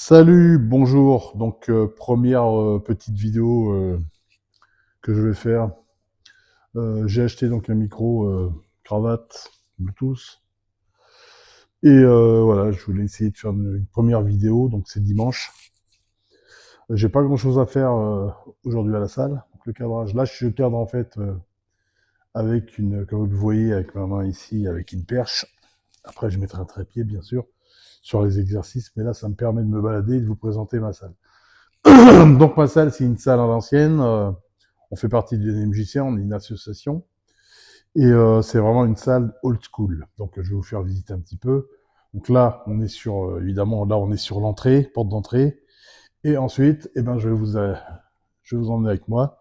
Salut, bonjour. Donc première petite vidéo que je vais faire. J'ai acheté donc un micro cravate Bluetooth et voilà, je voulais essayer de faire une première vidéo. Donc c'est dimanche. J'ai pas grand-chose à faire aujourd'hui à la salle. Donc, le cadrage, là je cadre en fait avec comme vous le voyez, avec ma main ici, avec une perche. Après je mettrai un trépied bien sûr sur les exercices, mais là ça me permet de me balader et de vous présenter ma salle. Donc ma salle, c'est une salle à l'ancienne. On fait partie du NMJC, on est une association. Et c'est vraiment une salle old school. Donc je vais vous faire visiter un petit peu. Donc là, on est sur, évidemment, là on est sur l'entrée, porte d'entrée. Et ensuite, eh ben, je vais vous emmener avec moi.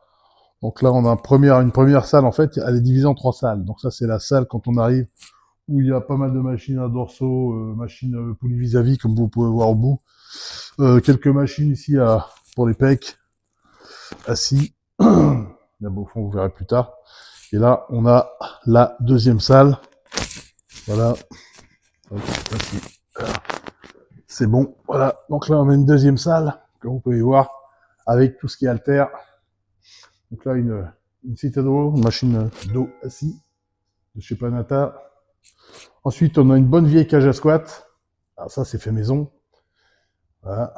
Donc là, on a une première salle, en fait, elle est divisée en trois salles. Donc ça, c'est la salle quand on arrive, où il y a pas mal de machines à dorsaux, machines poulies vis-à-vis, comme vous pouvez voir au bout. Quelques machines ici pour les pecs, assis. Là, au fond, vous verrez plus tard. Et là, on a la deuxième salle. Voilà. C'est bon. Voilà. Donc là, on a une deuxième salle, comme vous pouvez voir, avec tout ce qui est haltère. Donc là, une Citadel, une machine d'eau assis, de chez Panata. Ensuite, on a une bonne vieille cage à squat. Alors ça, c'est fait maison. Voilà.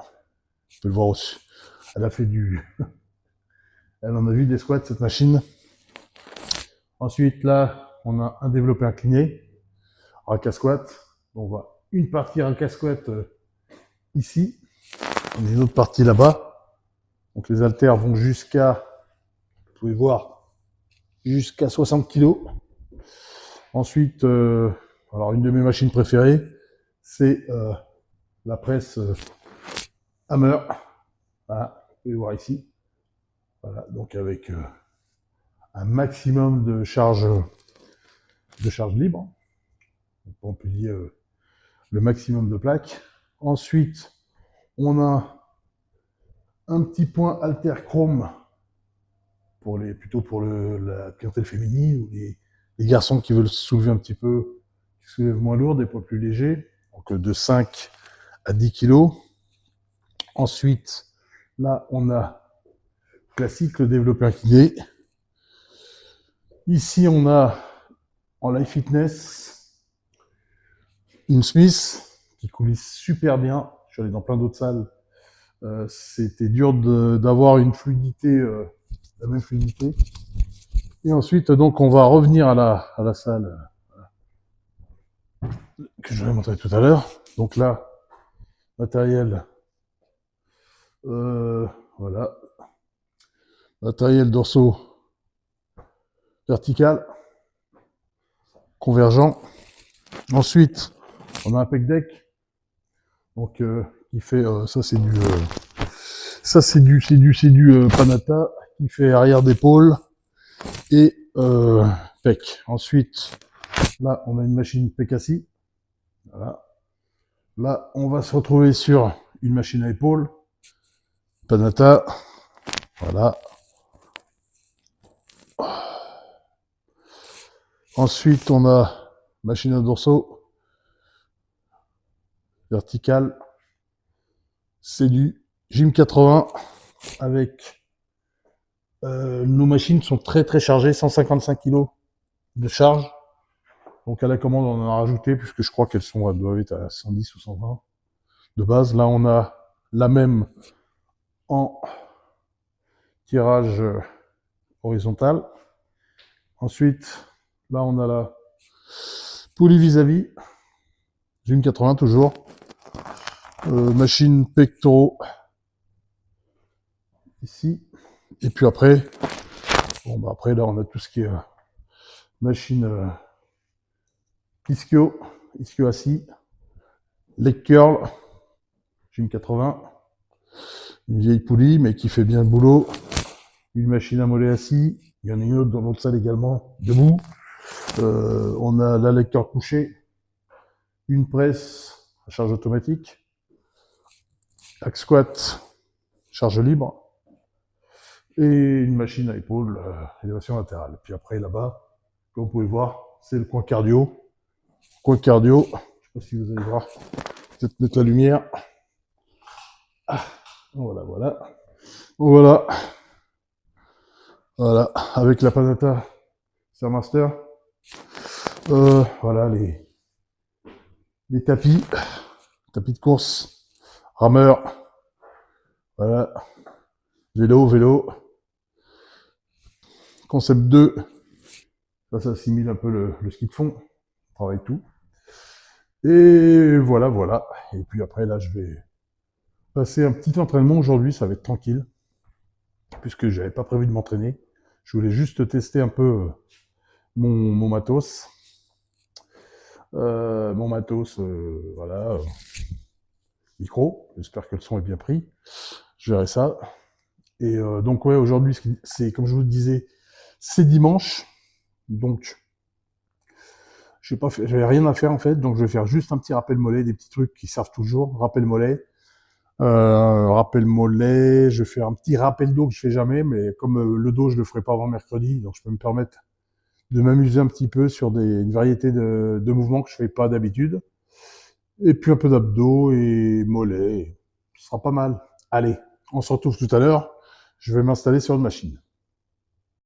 Je peux le voir aussi. Elle a fait Elle en a vu des squats, cette machine. Ensuite, là, on a un développé incliné. Rack à squat. On voit une partie rack à squat ici. On a une autre partie là-bas. Donc les haltères vont jusqu'à, vous pouvez voir, jusqu'à 60 kg. Ensuite, alors une de mes machines préférées, c'est la presse Hammer. Voilà, vous pouvez voir ici. Voilà, donc avec un maximum de charge libre. Donc, on peut dire le maximum de plaques. Ensuite, on a un petit point halter chrome plutôt pour la clientèle féminine ou les garçons qui veulent se soulever un petit peu, qui se soulèvent moins lourd, des poids plus légers, donc de 5 à 10 kg. Ensuite, là, on a classique, le développé incliné. Ici, on a en Life Fitness une Smith qui coulisse super bien. Je suis allé dans plein d'autres salles. C'était dur d'avoir une fluidité, la même fluidité. Et ensuite, donc, on va revenir à la salle que je vais montrer tout à l'heure. Donc là, matériel, voilà, matériel dorsaux vertical, convergent. Ensuite, on a un pec deck, donc qui fait, ça c'est du Panata, qui fait arrière d'épaule et pec. Ensuite, là, on a une machine PKC. Voilà. Là, on va se retrouver sur une machine à épaules, Panata. Voilà. Ensuite, on a machine à dorsaux, verticale. C'est du Gym 80 avec nos machines sont très très chargées, 155 kg de charge. Donc à la commande, on en a rajouté puisque je crois qu'elles doivent être à 110 ou 120 de base. Là, on a la même en tirage horizontal. Ensuite, là, on a la poulie vis-à-vis, Gym 80 toujours. Machine pectoraux ici. Et puis après, bon bah après là, on a tout ce qui est machine ischio assis, leg curl, Gym 80, une vieille poulie mais qui fait bien le boulot, une machine à mollet assis, il y en a une autre dans l'autre salle également, debout. On a la leg curl couché, une presse à charge automatique, hack squat, charge libre, et une machine à épaules, élévation latérale. Puis après là-bas, comme vous pouvez voir, c'est le coin cardio. Coin cardio, je ne sais pas si vous allez voir, peut-être mettre la lumière. Ah, voilà, voilà. Voilà, voilà, avec la Panata Master. Voilà les tapis de course, rameur, voilà, vélo, concept 2, ça assimile un peu le ski de fond, on travaille tout. Et voilà, voilà. Et puis après, là, je vais passer un petit entraînement aujourd'hui, ça va être tranquille, puisque j'avais pas prévu de m'entraîner. Je voulais juste tester un peu mon matos. Voilà, micro, j'espère que le son est bien pris. Je verrai ça. Et donc ouais, aujourd'hui, c'est comme je vous le disais, c'est dimanche, donc j'avais rien à faire en fait, donc je vais faire juste un petit rappel mollet, des petits trucs qui servent toujours. Rappel mollet, je vais faire un petit rappel dos que je fais jamais, mais comme le dos je le ferai pas avant mercredi, donc je peux me permettre de m'amuser un petit peu sur une variété de mouvements que je fais pas d'habitude. Et puis un peu d'abdos et mollets, ce sera pas mal. Allez, on se retrouve tout à l'heure. Je vais m'installer sur une machine.